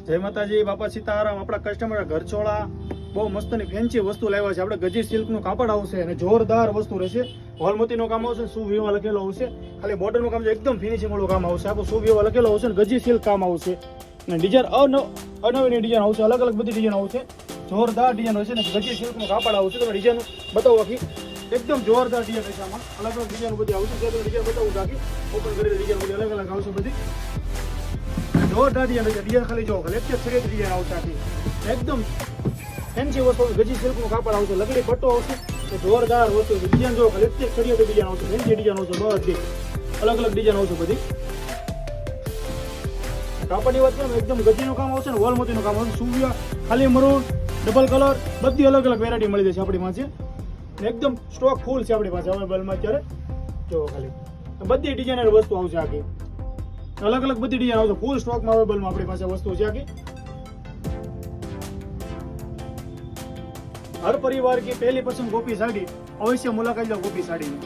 જય માતાજી, બાપા સીતારામ. આપણા કસ્ટમર ઘરચોળા બહુ મસ્તની ફેન્સી વસ્તુ લાવ્યા છે. આપણે ગજી સિલ્કનું કાપડ આવશે અને જોરદાર વસ્તુ રહેશે. હોલમોતીનું કામ આવશે, સુવિવા લખેલો આવશે. ખાલી બોર્ડરનું કામ છે, એકદમ ફિનિશિંગ વાળું કામ આવશે. આખું સુવિવા લખેલો આવશે અને ગજી સિલ્ક કામ આવશે. અને ડિઝાઇન અનવીની ડિઝાઇન આવશે, અલગ અલગ બધી ડિઝાઇન આવશે. જોરદાર ડિઝાઇન હશે ને ગજી સિલ્કનું કાપડ આવશે. તમે ડિઝાઇન બતાવો આખી, એકદમ જોરદાર ડિઝાઇન રહેશે. આમાં અલગ અલગ ડિઝાઇન બધી આવશે. જે તમે ડિઝાઇન બતાવું આખી ઓપન કરેલી ડિઝાઇન બધી અલગ અલગ આવશે. બધી જોરદાર ડિઝાઇન રહેશે. ડિઝાઇન ખાલી જો ખાલી એક જ ડિઝાઇન આવશે આખી, એકદમ ફેન્સી વસ્તુ. ગજી સિલ્કનું કાપડ આવશે, લકડી પટ્ટો આવશે. જોરદાર વસ્તુ ડિઝાઇન જો ખાલી એક જ ડિઝાઇન આવશે. ફેન્સી ડિઝાઇન આવશે, બધી અલગ અલગ ડિઝાઇન આવશે. બધી કાપડની વાત કરું એકદમ ગજીનું કામ આવશે ને વોલમોતીનું કામ આવશે. સુવિયા ખાલી મરૂન, ડબલ કલર, બધી અલગ અલગ વેરાયટી મળી જશે આપણી પાસે. એકદમ સ્ટોક ફૂલ છે આપણી પાસે અવેલેબલમાં અત્યારે. જો ખાલી બધી ડિઝાઇનર વસ્તુ આવશે આખી, અલગ અલગ બધી ડિઝાઇન આવશે. ફૂલ સ્ટોકમાં અવેલેબલમાં આપણી પાસે વસ્તુ છે આખી. हर परिवार की पहली पसंद गोपी साड़ी, अवश्य मुलाकात लो गोपी साड़ी में।